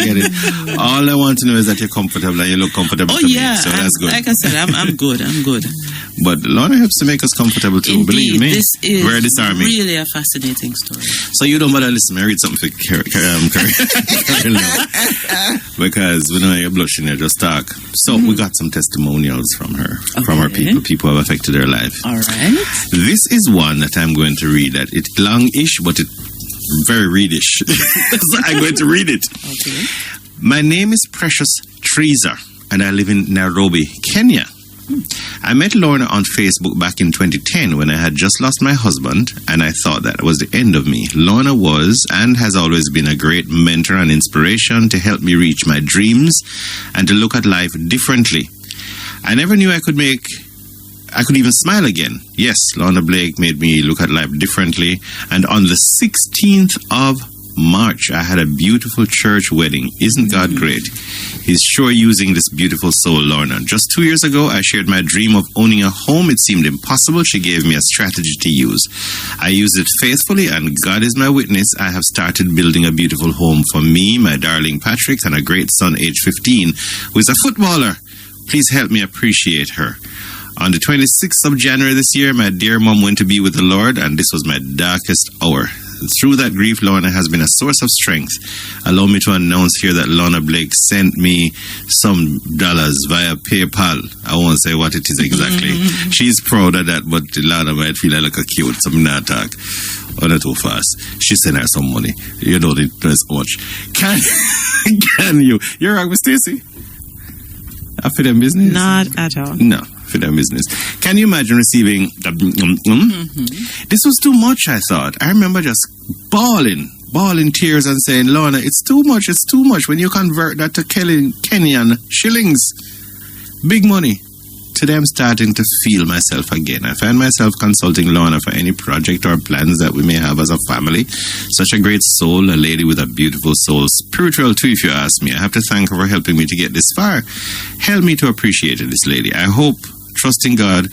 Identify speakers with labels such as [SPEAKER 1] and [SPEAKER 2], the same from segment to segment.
[SPEAKER 1] get it. All I want to know is that you're comfortable and you look comfortable to me. So that's good.
[SPEAKER 2] Like I said, I'm good.
[SPEAKER 1] But Lorna helps to make us comfortable too.
[SPEAKER 2] Indeed,
[SPEAKER 1] believe me.
[SPEAKER 2] This is
[SPEAKER 1] really
[SPEAKER 2] a fascinating story.
[SPEAKER 1] So you don't bother listen. I read something for Carol because we know you're blushing there. Just talk. So we got some testimonials from her, from her people who have affected her life.
[SPEAKER 2] All right.
[SPEAKER 1] This is one that I'm going to read. That it's long-ish, but it's very readish. So I'm going to read it.
[SPEAKER 2] Okay.
[SPEAKER 1] My name is Precious Teresa, and I live in Nairobi, Kenya. I met Lorna on Facebook back in 2010 when I had just lost my husband, and I thought that was the end of me. Lorna was and has always been a great mentor and inspiration to help me reach my dreams and to look at life differently. I never knew I could even smile again. Yes, Lorna Blake made me look at life differently, and on the 16th of March, I had a beautiful church wedding. Isn't God great? He's sure using this beautiful soul, Lorna. Just 2 years ago, I shared my dream of owning a home. It seemed impossible. She gave me a strategy to use. I used it faithfully, and God is my witness. I have started building a beautiful home for me, my darling Patrick, and a great son, age 15, who is a footballer. Please help me appreciate her. On the 26th of January this year, my dear mom went to be with the Lord, and this was my darkest hour. Through that grief, Lorna has been a source of strength. Allow me to announce here that Lorna Blake sent me some dollars via PayPal. I won't say what it is exactly. She's proud of that, but Lorna might feel like a cute. So I'm not talk. Oh, not too fast. She sent her some money. You know, it does much. Can you? You're wrong with Stacey. After them business?
[SPEAKER 2] Not at all.
[SPEAKER 1] No. For their business. Can you imagine receiving This was too much, I thought. I remember just bawling tears and saying, Lorna, it's too much. When you convert that to Kenyan shillings, big money. Today I'm starting to feel myself again. I find myself consulting Lorna for any project or plans that we may have as a family. Such a great soul, a lady with a beautiful soul. Spiritual too, if you ask me. I have to thank her for helping me to get this far. Help me to appreciate this lady. I hope, trusting God,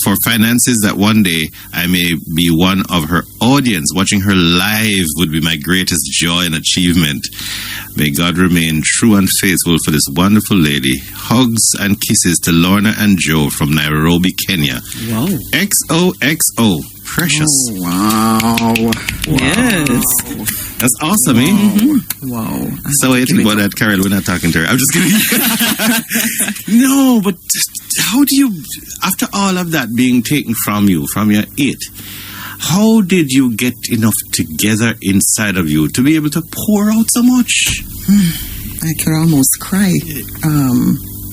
[SPEAKER 1] for finances, that one day I may be one of her audience. Watching her live would be my greatest joy and achievement. May God remain true and faithful for this wonderful lady. Hugs and kisses to Lorna and Joe from Nairobi, Kenya.
[SPEAKER 2] Wow.
[SPEAKER 1] XOXO. Precious.
[SPEAKER 3] Oh, wow.
[SPEAKER 2] Yes.
[SPEAKER 1] That's awesome, eh?
[SPEAKER 2] Mm-hmm.
[SPEAKER 3] Wow.
[SPEAKER 1] So what do you think about that, Carol? We're not talking to her. I'm just kidding. No, but how do you, after all of that being taken from you, from your it, how did you get enough together inside of you to be able to pour out so much?
[SPEAKER 3] I could almost cry.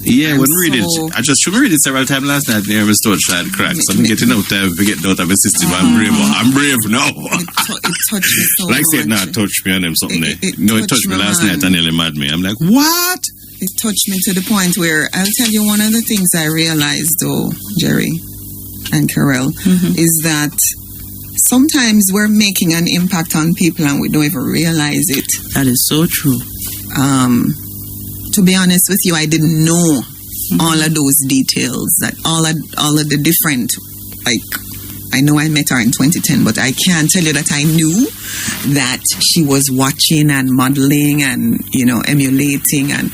[SPEAKER 1] Yeah, when we read it, I just should read it several times last night. I was touched like cracks. I'm getting out time to get out of my system. I'm brave now.
[SPEAKER 3] It touched me so
[SPEAKER 1] like
[SPEAKER 3] much.
[SPEAKER 1] said, nah, touched me and them something there.
[SPEAKER 3] It
[SPEAKER 1] No, it touched me last night and nearly mad me. I'm like, what?
[SPEAKER 3] It touched me to the point where, I'll tell you one of the things I realized though, Jerry and Carol, is that sometimes we're making an impact on people and we don't even realize it.
[SPEAKER 2] That is so true.
[SPEAKER 3] To be honest with you, I didn't know all of those details, that all of the different, like, I know I met her in 2010, but I can't tell you that I knew that she was watching and modeling and, you know, emulating and,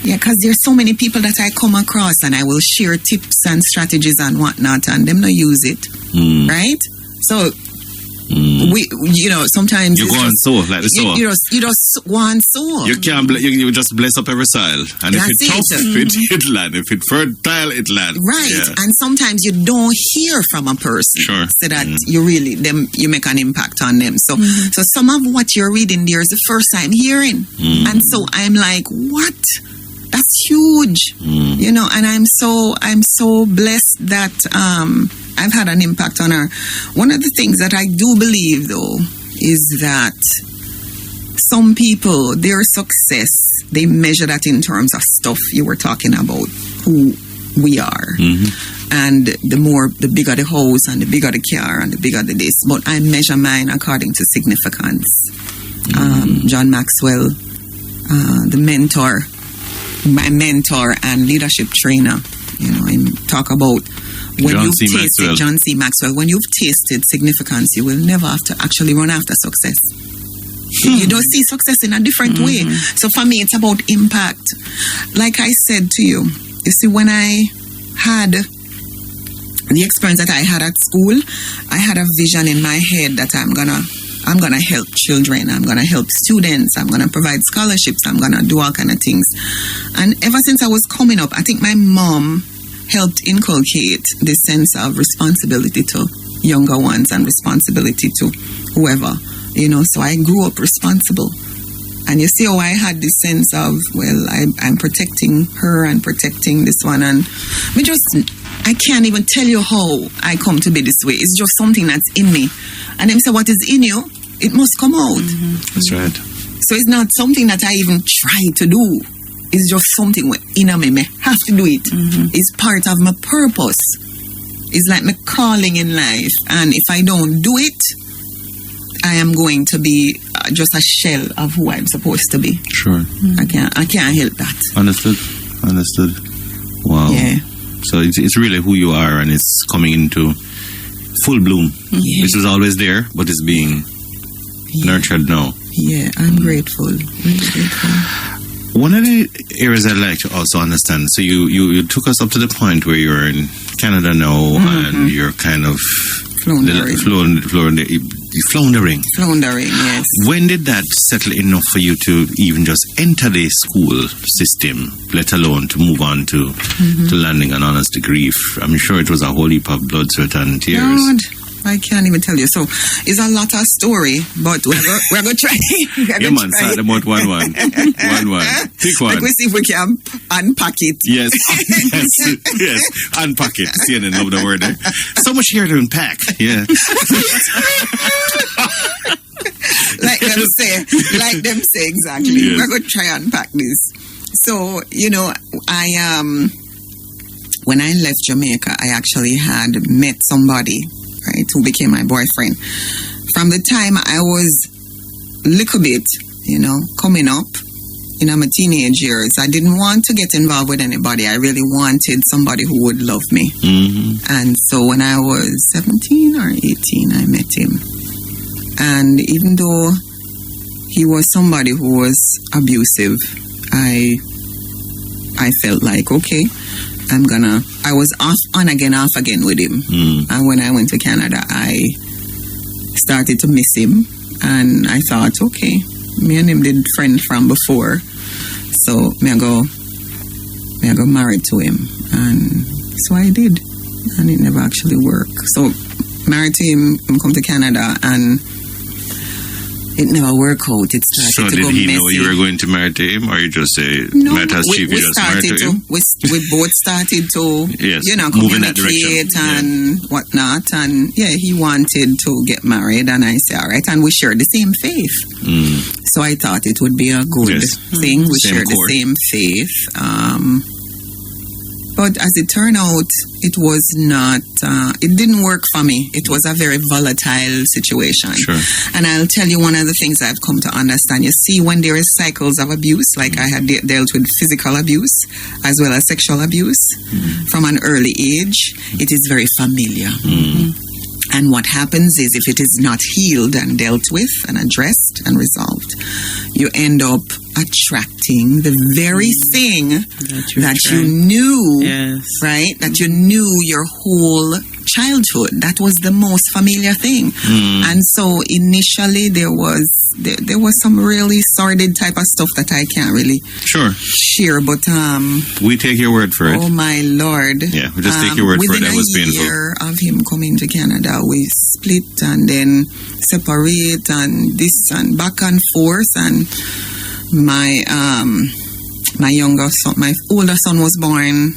[SPEAKER 3] yeah, because there's so many people that I come across and I will share tips and strategies and whatnot and them not use it, right? So, we, you know, sometimes
[SPEAKER 1] you go on so like the soul.
[SPEAKER 3] You just go on so.
[SPEAKER 1] You can't. You just bless up every soil, and if it's tough, it land. If it's fertile, it land.
[SPEAKER 3] Right, yeah. And sometimes you don't hear from a person,
[SPEAKER 1] sure,
[SPEAKER 3] so that you really you make an impact on them. So, so some of what you're reading there is the first time hearing, and so I'm like, what? That's huge, you know. And I'm so blessed that I've had an impact on her. One of the things that I do believe, though, is that some people, their success, they measure that in terms of stuff you were talking about, who we are. And the bigger the house and the bigger the car and the bigger the this. But I measure mine according to significance. John Maxwell, my mentor and leadership trainer, you know, and talk about when you've tasted John C. Maxwell, when you've tasted significance, you will never have to actually run after success. You don't see success in a different way. So for me, it's about impact. Like I said to you, you see, when I had the experience that I had at school, I had a vision in my head that I'm gonna help children, I'm gonna help students, I'm gonna provide scholarships, I'm gonna do all kind of things. And ever since I was coming up, I think my mom helped inculcate this sense of responsibility to younger ones and responsibility to whoever, you know. So I grew up responsible. And you see how I had this sense of, well, I'm protecting her and protecting this one. And I can't even tell you how I come to be this way. It's just something that's in me. And them say, what is in you, it must come out.
[SPEAKER 1] That's right.
[SPEAKER 3] So it's not something that I even try to do. It's just something in me. I have to do it. It's part of my purpose. It's like my calling in life. And if I don't do it, I am going to be just a shell of who I'm supposed to be.
[SPEAKER 1] Sure.
[SPEAKER 3] I can't help that.
[SPEAKER 1] Understood. Wow.
[SPEAKER 3] Yeah.
[SPEAKER 1] So it's really who you are, and it's coming into full bloom.
[SPEAKER 3] Yeah.
[SPEAKER 1] This was always there, but it's being nurtured now.
[SPEAKER 3] Yeah, I'm grateful. Really grateful.
[SPEAKER 1] One of the areas I'd like to also understand, so you took us up to the point where you're in Canada now, and you're kind of floundering.
[SPEAKER 3] Floundering, yes.
[SPEAKER 1] When did that settle enough for you to even just enter the school system, let alone to move on to landing an honors degree? I'm sure it was a whole heap of blood, sweat, and tears.
[SPEAKER 3] God, I can't even tell you. So it's a lot of story, but we're going to try.
[SPEAKER 1] Yeah, man, start about one. Pick one.
[SPEAKER 3] Like we see if we can unpack it.
[SPEAKER 1] Yes. yes. Unpack it. See, I love the word. So much here to unpack. Yeah.
[SPEAKER 3] like them say exactly.
[SPEAKER 1] Yes.
[SPEAKER 3] We're going to try and unpack this. So, you know, when I left Jamaica, I actually had met somebody, right, who became my boyfriend. From the time I was a little bit, you know, coming up in my teenage years, I didn't want to get involved with anybody. I really wanted somebody who would love me. And so when I was 17 or 18, I met him. And even though he was somebody who was abusive, I felt like, okay, I was off again with him. And when I went to Canada, I started to miss him. And I thought, okay, me and him did friend from before. So me I go married to him. And so I did. And it never actually worked. So married to him, come to Canada, and it never worked out. It started to go messy. So did he know you
[SPEAKER 1] were going to marry to him, or you just say,
[SPEAKER 3] no,
[SPEAKER 1] met as chief, you just married to him?
[SPEAKER 3] We both started to,
[SPEAKER 1] yes,
[SPEAKER 3] you know, communicate and whatnot. And yeah, he wanted to get married, and I said, all right. And we shared the same faith. So I thought it would be a good thing. We shared the same faith. But as it turned out, it was not, it didn't work for me. It was a very volatile situation.
[SPEAKER 1] Sure.
[SPEAKER 3] And I'll tell you one of the things I've come to understand. You see, when there is cycles of abuse, like I had dealt with physical abuse as well as sexual abuse from an early age, it is very familiar. And what happens is, if it is not healed and dealt with and addressed and resolved, you end up attracting the very thing that you knew, right? That you knew your whole childhood. That was the most familiar thing. And so initially there was some really sordid type of stuff that I can't really share, but
[SPEAKER 1] we take your word for it.
[SPEAKER 3] Oh my Lord.
[SPEAKER 1] Yeah, we just take your word for it. That was painful.
[SPEAKER 3] Within a year of him coming to Canada, we split and then separate and this and back and forth. And my younger son, my older son was born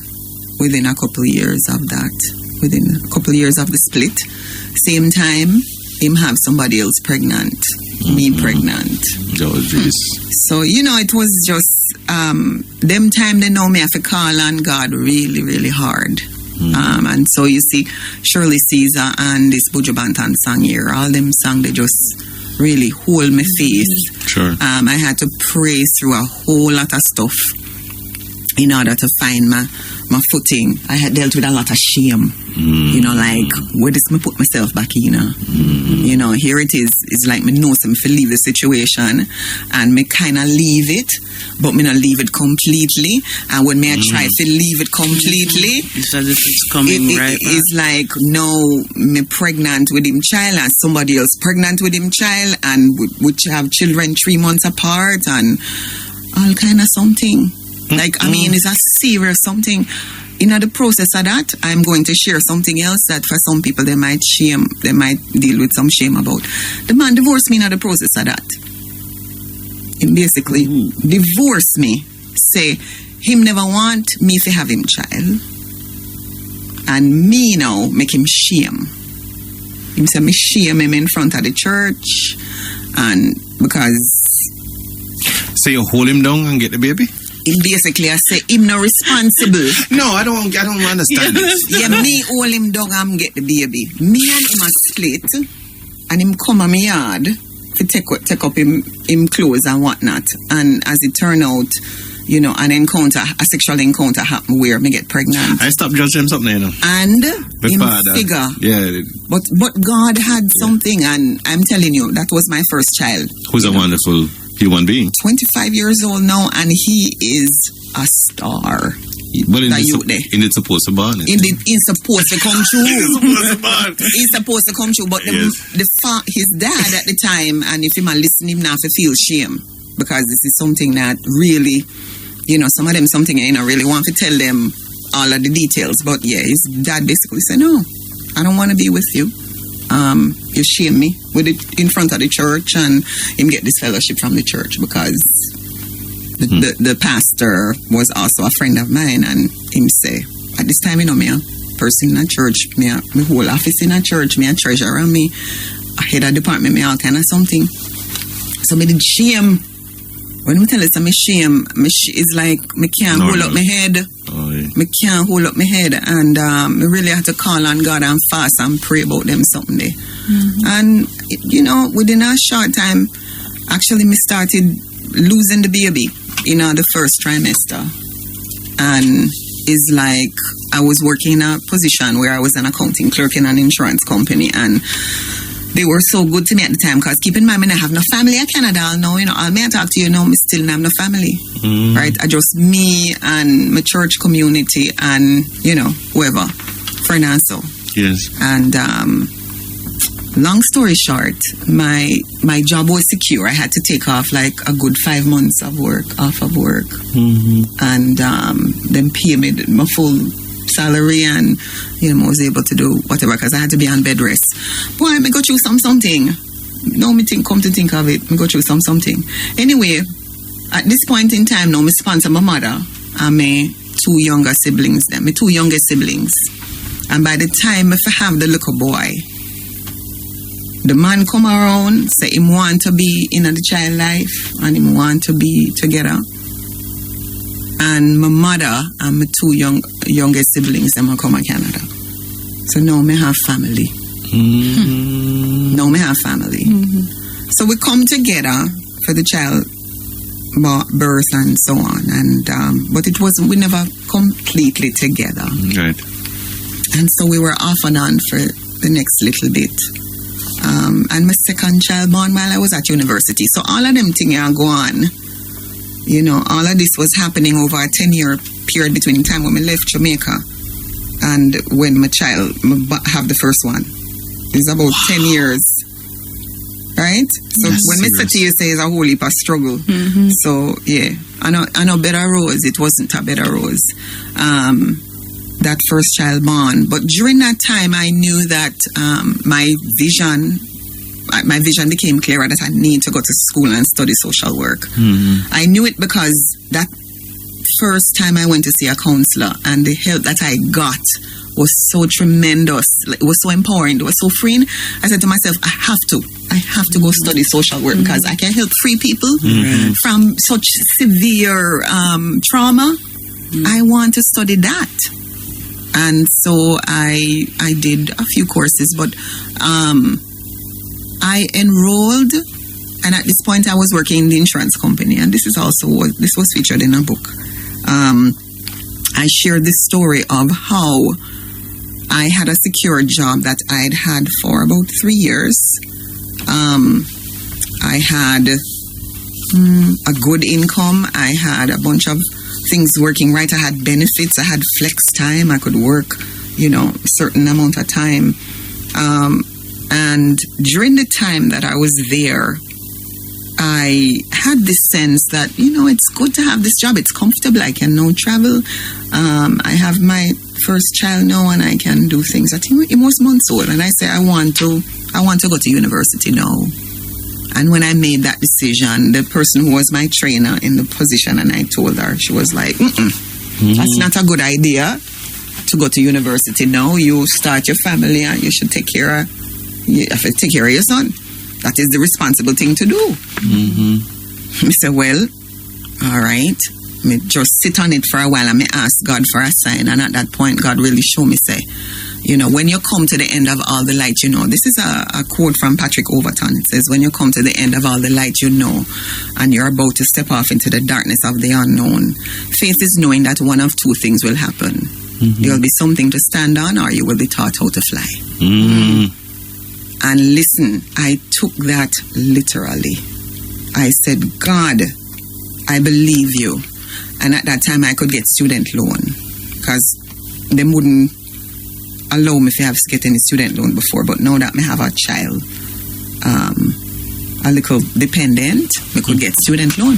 [SPEAKER 3] within a couple of years of that. Within a couple of years of the split. Same time, him have somebody else pregnant. Me pregnant. So, you know, it was just them time they know me have to call on God really, really hard. And so you see Shirley Caesar and this Buju Banton song here, all them songs, they just really hold my faith.
[SPEAKER 1] Sure.
[SPEAKER 3] I had to pray through a whole lot of stuff in order to find my footing. I had dealt with a lot of shame. You know, like, where does me put myself back in? You know, here it is. It's like me know some to leave the situation, and me kind of leave it, but me not leave it completely. And when me I try to leave it completely,
[SPEAKER 2] It's as if it's coming right back.
[SPEAKER 3] it's like, no, me pregnant with him child, and somebody else pregnant with him child, and which have children 3 months apart, and all kind of something. Like, I mean, it's a serious something. In the process of that, I'm going to share something else that for some people they might deal with some shame about. The man divorced me in the process of that. He basically divorced me. Say, him never want me to have him child. And me now make him shame. Him say me shame him in front of the church. And because...
[SPEAKER 1] So you hold him down and get the baby?
[SPEAKER 3] Him basically I say him not responsible.
[SPEAKER 1] No, I don't understand it.
[SPEAKER 3] Yeah, me hold him down and get the baby. Me and him a split, and him come on my yard to take up him clothes and whatnot. And as it turned out, you know, a sexual encounter happened where me get pregnant.
[SPEAKER 1] I stopped judging him something, you know.
[SPEAKER 3] And
[SPEAKER 1] My
[SPEAKER 3] him
[SPEAKER 1] father.
[SPEAKER 3] figure.
[SPEAKER 1] Yeah.
[SPEAKER 3] But God had something, and I'm telling you, that was my first child.
[SPEAKER 1] Who's a wonderful human being.
[SPEAKER 3] 25 years old now, and he is a star.
[SPEAKER 1] But
[SPEAKER 3] It's
[SPEAKER 1] supposed to born.
[SPEAKER 3] It's supposed to come true.
[SPEAKER 1] It's supposed to born.
[SPEAKER 3] It's supposed to come true. But
[SPEAKER 1] Yes.
[SPEAKER 3] his dad at the time, and if him a listen, him now to feel shame, because this is something that really, you know, some of them something I really want to tell them all of the details. But yeah, his dad basically said, no, I don't want to be with you. You shame me with it in front of the church, and him get this fellowship from the church because the pastor was also a friend of mine, and him say, at this time, you know, me a person in a church, me whole office in a church, me a treasurer, and me a head of department, me all kind of something. So me did shame. When we tell us me shame, it's like me can't hold up my head.
[SPEAKER 1] Oh, yeah.
[SPEAKER 3] Me can't hold up my head, and me really have to call on God and fast and pray about them something there. And you know, within a short time, actually me started losing the baby in the first trimester, and it's like I was working in a position where I was an accounting clerk in an insurance company, and they were so good to me at the time, because keep in mind, I have no family in Canada. No, you know, all me I talk to you now, me still have no family. Right? I just me and my church community and, you know, whoever, friend and so.
[SPEAKER 1] Yes.
[SPEAKER 3] And long story short, my job was secure. I had to take off like a good 5 months of work, off of work. And then pay me my full salary, and you know, I was able to do whatever because I had to be on bed rest. Boy, me go through something. No, come to think of it, me go through something. Anyway, at this point in time now, me sponsor my mother and my two younger siblings. My two youngest siblings. And by the time if I have the little boy, the man come around, say him want to be in the child life and him want to be together. And my mother and my two youngest siblings, them come to Canada. So now me have family. Now me have family. So we come together for the child birth and so on. And but it wasn't. We never completely together.
[SPEAKER 1] Right.
[SPEAKER 3] And so we were off and on for the next little bit. And my second child born while I was at university. So all of them things are go on. You know, all of this was happening over a 10-year period between the time when I left Jamaica and when my child have the first one. It's about 10 years. Right? So
[SPEAKER 1] That's
[SPEAKER 3] when I say to you, say it's a whole heap of struggle. So, yeah. I know better rose. It wasn't a better rose. That first child born. But during that time, I knew that my vision became clearer that I need to go to school and study social work. I knew it because that first time I went to see a counselor and the help that I got was so tremendous. It was so empowering. It was so freeing. I said to myself, I have to go study social work because I can help free people from such severe trauma. I want to study that. And so I did a few courses, but I enrolled, and at this point I was working in the insurance company, and this was featured in a book. I shared this story of how I had a secure job that I'd had for about 3 years. I had a good income. I had a bunch of things working right. I had benefits. I had flex time. I could work, a certain amount of time. And during the time that I was there, I had this sense that, it's good to have this job. It's comfortable. I can now travel. I have my first child now, and I can do things. I think it was months old, and I said, I want to go to university now. And when I made that decision, the person who was my trainer in the position, and I told her, she was like, that's not a good idea to go to university now. You start your family, and you should take care of your son. That is the responsible thing to do. I said, well, all right. Me just sit on it for a while and me ask God for a sign. And at that point, God really showed me, say, when you come to the end of all the light, this is a quote from Patrick Overton. It says, when you come to the end of all the light, and you're about to step off into the darkness of the unknown, faith is knowing that one of two things will happen. There'll be something to stand on, or you will be taught how to fly. And listen, I took that literally. I said, God, I believe you. And at that time, I could get student loan because they wouldn't allow me to get any student loan before. But now that I have a child, a little dependent, I could get student loan.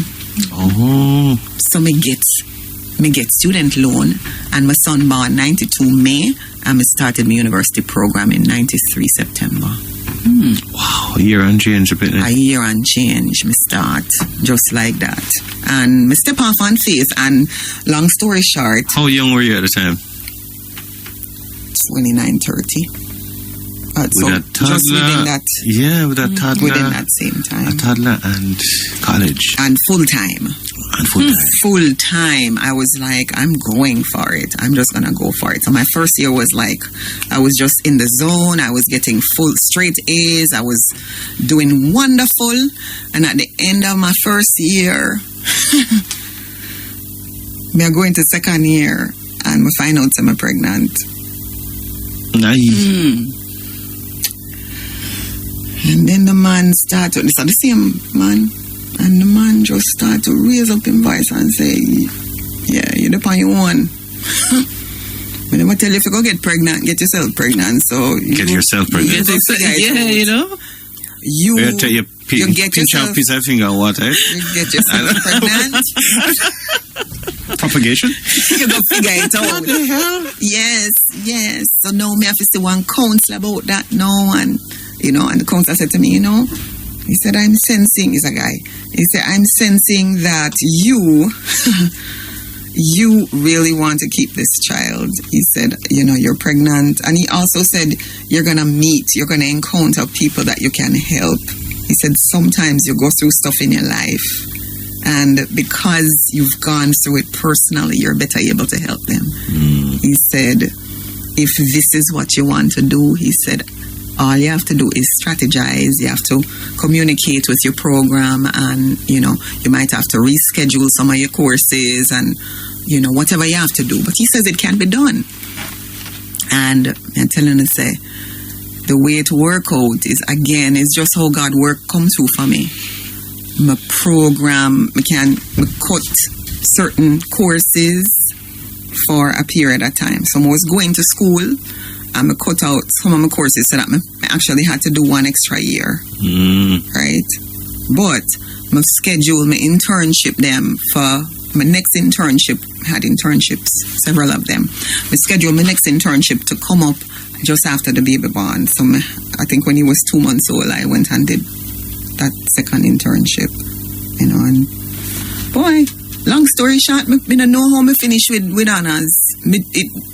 [SPEAKER 3] So me get student loan, and my son born 92 May, and I started my university program in 93 September.
[SPEAKER 1] Wow, a year and change a bit.
[SPEAKER 3] A year and change, me start just like that. And me step off on faith, and long story short.
[SPEAKER 1] How young were you at the time?
[SPEAKER 3] 29, 30.
[SPEAKER 1] With
[SPEAKER 3] so
[SPEAKER 1] a toddler,
[SPEAKER 3] just within that.
[SPEAKER 1] Yeah, with a toddler.
[SPEAKER 3] Within that same time.
[SPEAKER 1] A toddler and college.
[SPEAKER 3] And full time. Full time. I was like, I'm going for it. I'm just going to go for it. So my first year was like, I was just in the zone. I was getting full straight A's. I was doing wonderful. And at the end of my first year, we are going to second year, and we find out I'm pregnant.
[SPEAKER 1] Nice.
[SPEAKER 3] And then the man started, this is the same man, and the man just started to raise up his voice and say, yeah, you're the on your own. I never tell you if you go get pregnant, get yourself pregnant. So
[SPEAKER 1] get yourself pregnant.
[SPEAKER 3] You get
[SPEAKER 1] pinch
[SPEAKER 3] yourself,
[SPEAKER 1] out piece of finger or what, eh?
[SPEAKER 3] You get yourself pregnant.
[SPEAKER 1] Propagation?
[SPEAKER 3] You go figure it out.
[SPEAKER 1] What the hell?
[SPEAKER 3] Yes. So now me have to see one counsel about that now, and and the counselor said to me, he said, I'm sensing, he's a guy, he said, I'm sensing that you really want to keep this child. He said, you're pregnant. And he also said, you're going to encounter people that you can help. He said, sometimes you go through stuff in your life, and because you've gone through it personally, you're better able to help them. He said, if this is what you want to do, he said, all you have to do is strategize. You have to communicate with your program, and you might have to reschedule some of your courses, and whatever you have to do. But he says it can be done. And I'm telling you, say, the way it work out is, again, it's just how God come through for me. My program, I cut certain courses for a period of time. So I was going to school, and I cut out some of my courses so that I actually had to do one extra year. Right? But I scheduled my internship for my next internship. I had internships, several of them. I scheduled my next internship to come up just after the baby born. So I think when he was 2 months old, I went and did that second internship. And boy, long story short, I don't know how I finish with honors.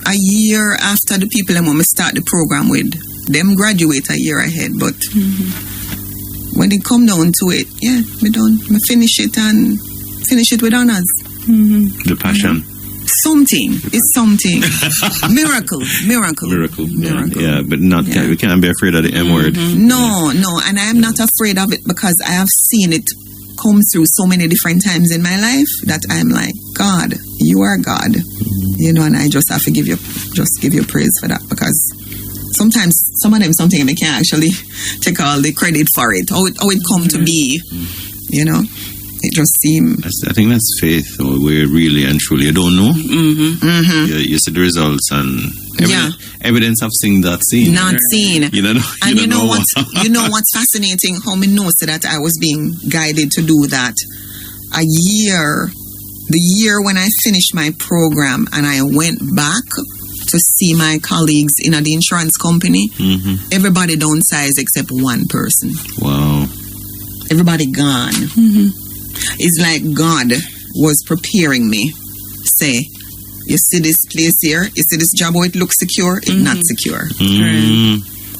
[SPEAKER 3] A year after the people I want to start the program with, them graduate a year ahead. But when it come down to it, yeah, me done. I finish it with honors.
[SPEAKER 1] The passion.
[SPEAKER 3] Something. It's something. Miracle.
[SPEAKER 1] Yeah, but not. Yeah. We can't be afraid of the M word.
[SPEAKER 3] No, and I am not afraid of it because I have seen it come through so many different times in my life that I'm like, God, you are God. You know, and I just have to give you praise for that, because sometimes some of them something they can't actually take all the credit for it. How it come to be, you know. It just seems.
[SPEAKER 1] I think that's faith, or where really and truly you don't know. You see the results and evidence of seeing that seen.
[SPEAKER 3] Not seen.
[SPEAKER 1] You don't know.
[SPEAKER 3] And you know what? You know what's fascinating? How me know so that I was being guided to do that. The year when I finished my program and I went back to see my colleagues in the insurance company, everybody downsized except one person.
[SPEAKER 1] Wow.
[SPEAKER 3] Everybody gone. It's like God was preparing me. Say, you see this place here? You see this job, how it looks secure? It's not secure.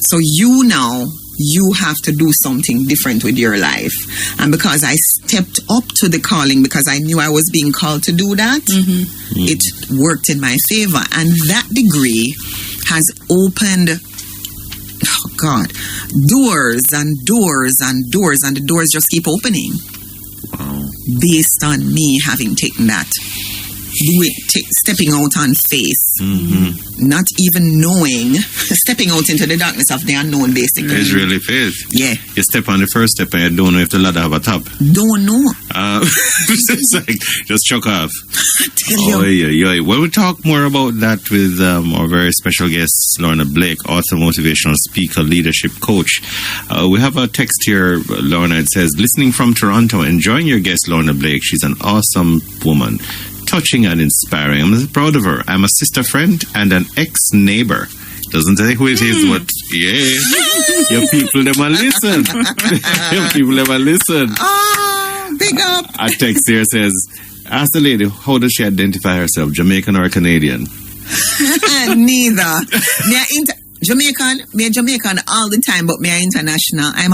[SPEAKER 3] So you have to do something different with your life. And because I stepped up to the calling, because I knew I was being called to do that, it worked in my favor. And that degree has opened, doors and doors and doors, and the doors just keep opening.
[SPEAKER 1] Wow.
[SPEAKER 3] Based on me having taken that. Stepping out on faith, not even knowing, stepping out into the darkness of the unknown, basically.
[SPEAKER 1] It's really faith.
[SPEAKER 3] Yeah.
[SPEAKER 1] You step on the first step and you don't know if the ladder have a top.
[SPEAKER 3] Don't know.
[SPEAKER 1] It's like, just chuck off.
[SPEAKER 3] Tell you.
[SPEAKER 1] Well, we'll talk more about that with our very special guest, Lorna Blake, author, motivational speaker, leadership coach. We have a text here, Lorna. It says, listening from Toronto, enjoying your guest, Lorna Blake. She's an awesome woman. Touching and inspiring. I'm proud of her. I'm a sister friend and an ex-neighbor. Doesn't say who it is, but your people never listen. Your people never listen.
[SPEAKER 3] Oh, big up.
[SPEAKER 1] A text here says, ask the lady, how does she identify herself, Jamaican or Canadian?
[SPEAKER 3] Neither. Me a Jamaican all the time, but me a international. I'm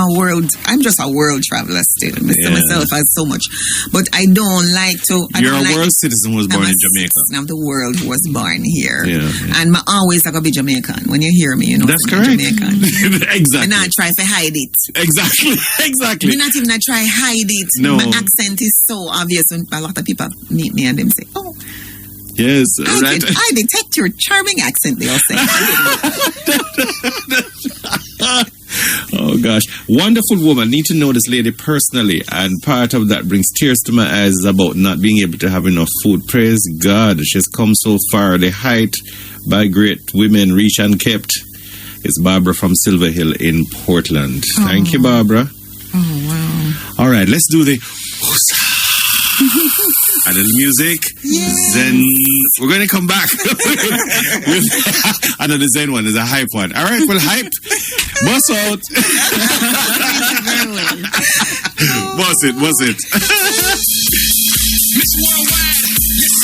[SPEAKER 3] just a world traveler still. Myself as so much. But I don't like to.
[SPEAKER 1] You're a world citizen who was born in Jamaica.
[SPEAKER 3] Citizen of the world who was born here.
[SPEAKER 1] Yeah.
[SPEAKER 3] And I always like to be Jamaican. When you hear me, you know
[SPEAKER 1] that's correct.
[SPEAKER 3] Jamaican.
[SPEAKER 1] Exactly.
[SPEAKER 3] And I try to hide it.
[SPEAKER 1] Exactly.
[SPEAKER 3] Me not even try to hide it.
[SPEAKER 1] No.
[SPEAKER 3] My accent is so obvious when a lot of people meet me and them say, oh,
[SPEAKER 1] yes, right.
[SPEAKER 3] I detect your charming accent, they'll say.
[SPEAKER 1] Oh gosh, wonderful woman. Need to know this lady personally, and part of that brings tears to my eyes about not being able to have enough food. Praise God, she's come so far. The height by great women reach unkept. It's Barbara from Silver Hill in Portland. Thank you, Barbara.
[SPEAKER 3] Oh wow.
[SPEAKER 1] All right, let's do the a little music. Zen. We're going to come back with another Zen one. There's a hype one. All right, well, hype. Bust out. Bust it.
[SPEAKER 4] Miss Worldwide, yes